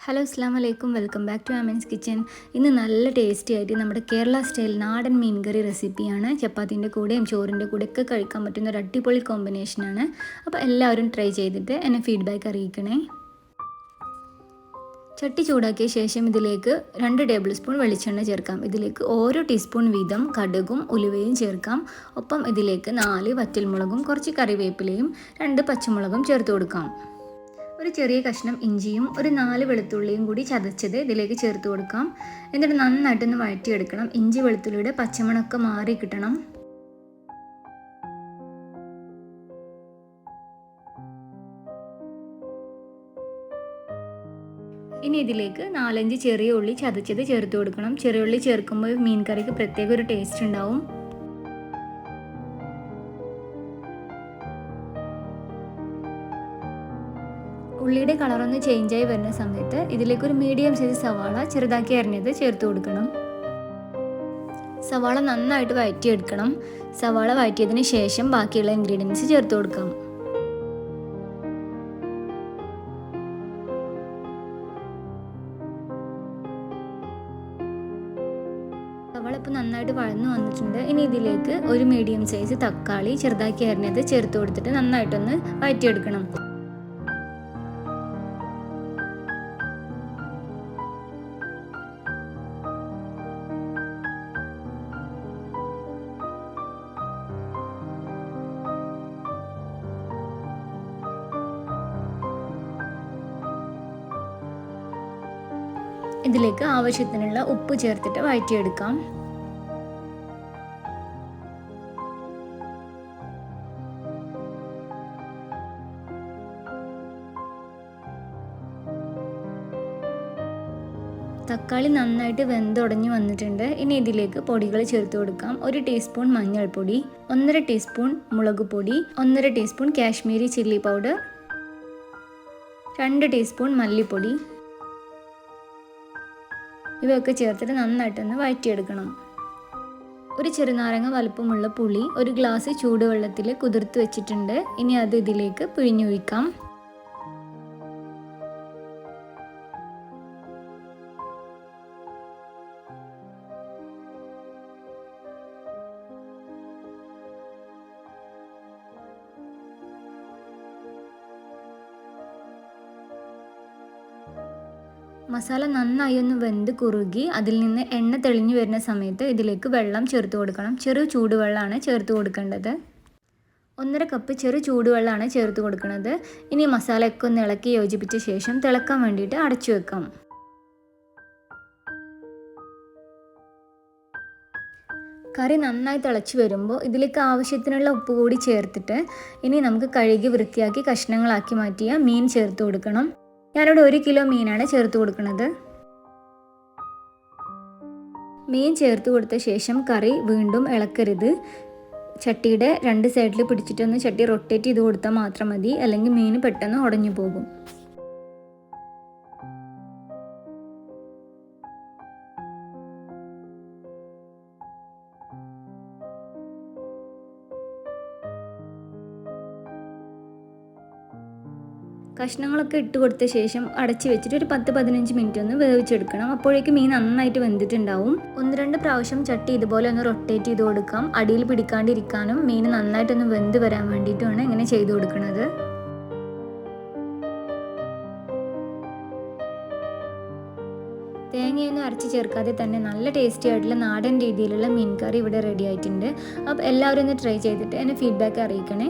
Hello അസ്സാം വലൈക്കും, welcome back to ആമൻസ് kitchen. ഇന്ന് നല്ല ടേസ്റ്റി ആയിട്ട് നമ്മുടെ കേരള സ്റ്റൈൽ നാടൻ മീൻ കറി റെസിപ്പിയാണ്. ചപ്പാത്തിൻ്റെ കൂടെയും ചോറിൻ്റെ കൂടെയൊക്കെ കഴിക്കാൻ പറ്റുന്ന ഒരു അടിപൊളി കോമ്പിനേഷനാണ്. അപ്പോൾ എല്ലാവരും ട്രൈ ചെയ്തിട്ട് എന്നെ ഫീഡ്ബാക്ക് അറിയിക്കണേ. ചട്ടി ചൂടാക്കിയ ശേഷം ഇതിലേക്ക് 2 ടേബിൾ സ്പൂൺ വെളിച്ചെണ്ണ ചേർക്കാം. ഇതിലേക്ക് ഓരോ ടീസ്പൂൺ വീതം കടുകും ഉലുവയും ചേർക്കാം. ഒപ്പം ഇതിലേക്ക് 4 വറ്റൽമുളകും കുറച്ച് കറിവേപ്പിലയും 2 പച്ചമുളകും ചേർത്ത് കൊടുക്കാം. ഒരു ചെറിയ കഷ്ണം ഇഞ്ചിയും ഒരു 4 വെളുത്തുള്ളിയും കൂടി ചതച്ചത് ഇതിലേക്ക് ചേർത്ത് കൊടുക്കാം. എന്നിട്ട് നന്നായിട്ടൊന്ന് വഴറ്റിയെടുക്കണം. ഇഞ്ചി വെളുത്തുള്ളിയുടെ പച്ചമണമൊക്കെ മാറി കിട്ടണം. ഇനി ഇതിലേക്ക് 4-5 ചെറിയ ഉള്ളി ചതച്ചത് ചേർത്ത് കൊടുക്കണം. ചെറിയ ഉള്ളി ചേർക്കുമ്പോൾ മീൻ കറിക്ക് പ്രത്യേക ഒരു ടേസ്റ്റ് ഉണ്ടാവും. ഉള്ളിയുടെ കളറൊന്ന് ചേഞ്ചായി വരുന്ന സമയത്ത് ഇതിലേക്കൊരു മീഡിയം സൈസ് സവാള ചെറുതാക്കി അരിഞ്ഞത് ചേർത്ത് കൊടുക്കണം. സവാള നന്നായിട്ട് വഴറ്റിയെടുക്കണം. സവാള വഴറ്റിയതിന് ശേഷം ബാക്കിയുള്ള ഇൻഗ്രീഡിയൻസ് ചേർത്ത് കൊടുക്കാം. സവാള ഇപ്പോൾ നന്നായിട്ട് വഴന്നു വന്നിട്ടുണ്ട്. ഇനി ഇതിലേക്ക് ഒരു മീഡിയം സൈസ് തക്കാളി ചെറുതാക്കി അരിഞ്ഞത് ചേർത്ത് കൊടുത്തിട്ട് നന്നായിട്ടൊന്ന് വഴറ്റിയെടുക്കണം. ഇതിലേക്ക് ആവശ്യത്തിനുള്ള ഉപ്പ് ചേർത്തിട്ട് വഴറ്റിയെടുക്കാം. തക്കാളി നന്നായിട്ട് വെന്തുടഞ്ഞു വന്നിട്ടുണ്ട്. ഇനി ഇതിലേക്ക് പൊടികൾ ചേർത്ത് കൊടുക്കാം. 1 ടീസ്പൂൺ മഞ്ഞൾപ്പൊടി, 1.5 ടീസ്പൂൺ മുളക് പൊടി, 1.5 teaspoon Kashmiri chilli powder, 2 teaspoon മല്ലിപ്പൊടി, ഇവയൊക്കെ ചേർത്തിട്ട് നന്നായിട്ടൊന്ന് വഴറ്റിയെടുക്കണം. ഒരു ചെറുനാരങ്ങ വലുപ്പമുള്ള പുളി 1 ഗ്ലാസ് ചൂടുവെള്ളത്തിൽ കുതിർത്ത് വെച്ചിട്ടുണ്ട്. ഇനി അത് ഇതിലേക്ക് പിഴിഞ്ഞൊഴിക്കാം. മസാല നന്നായി ഒന്ന് വെന്ത് കുറുകി അതിൽ നിന്ന് എണ്ണ തെളിഞ്ഞു വരുന്ന സമയത്ത് ഇതിലേക്ക് വെള്ളം ചേർത്ത് കൊടുക്കണം. ചെറു ചൂടുവെള്ളമാണ് ചേർത്ത് കൊടുക്കേണ്ടത്. 1.5 കപ്പ് ചെറു ചൂടുവെള്ളമാണ് ചേർത്ത് കൊടുക്കുന്നത്. ഇനി മസാലയൊക്കെ ഒന്ന് ഇളക്കി യോജിപ്പിച്ച ശേഷം തിളക്കാൻ വേണ്ടിയിട്ട് അടച്ചു വെക്കാം. കറി നന്നായി തിളച്ച് വരുമ്പോൾ ഇതിലേക്ക് ആവശ്യത്തിനുള്ള ഉപ്പ് കൂടി ചേർത്തിട്ട് ഇനി നമുക്ക് കഴുകി വൃത്തിയാക്കി കഷ്ണങ്ങളാക്കി മാറ്റിയ മീൻ ചേർത്ത് കൊടുക്കണം. ഞാനിവിടെ 1 കിലോ മീനാണ് ചേർത്ത് കൊടുക്കുന്നത്. മീൻ ചേർത്ത് കൊടുത്ത ശേഷം കറി വീണ്ടും ഇളക്കരുത്. ചട്ടിയുടെ 2 സൈഡിൽ പിടിച്ചിട്ടൊന്ന് ചട്ടി റൊട്ടേറ്റ് ചെയ്ത് കൊടുത്താൽ മാത്രം മതി, അല്ലെങ്കിൽ മീൻ പെട്ടെന്ന് ഉടഞ്ഞു പോകും. കഷ്ണങ്ങളൊക്കെ ഇട്ട് കൊടുത്ത ശേഷം അടച്ചു വെച്ചിട്ട് ഒരു 10-15 മിനിറ്റ് ഒന്ന് വേവിച്ചെടുക്കണം. അപ്പോഴേക്കും മീൻ നന്നായിട്ട് വെന്തിട്ടുണ്ടാവും. 1-2 പ്രാവശ്യം ചട്ടി ഇതുപോലെ ഒന്ന് റൊട്ടേറ്റ് ചെയ്ത് കൊടുക്കാം. അടിയിൽ പിടിക്കാണ്ടിരിക്കാനും മീൻ നന്നായിട്ടൊന്ന് വെന്ത് വരാൻ വേണ്ടിയിട്ടുമാണ് ഇങ്ങനെ ചെയ്ത് കൊടുക്കുന്നത്. തേങ്ങയൊന്നും അരച്ച് ചേർക്കാതെ തന്നെ നല്ല ടേസ്റ്റി ആയിട്ടുള്ള നാടൻ രീതിയിലുള്ള മീൻ കറി ഇവിടെ റെഡി ആയിട്ടുണ്ട്. അപ്പോൾ എല്ലാവരും ഒന്ന് ട്രൈ ചെയ്തിട്ട് എന്നെ ഫീഡ്ബാക്ക് അറിയിക്കണേ.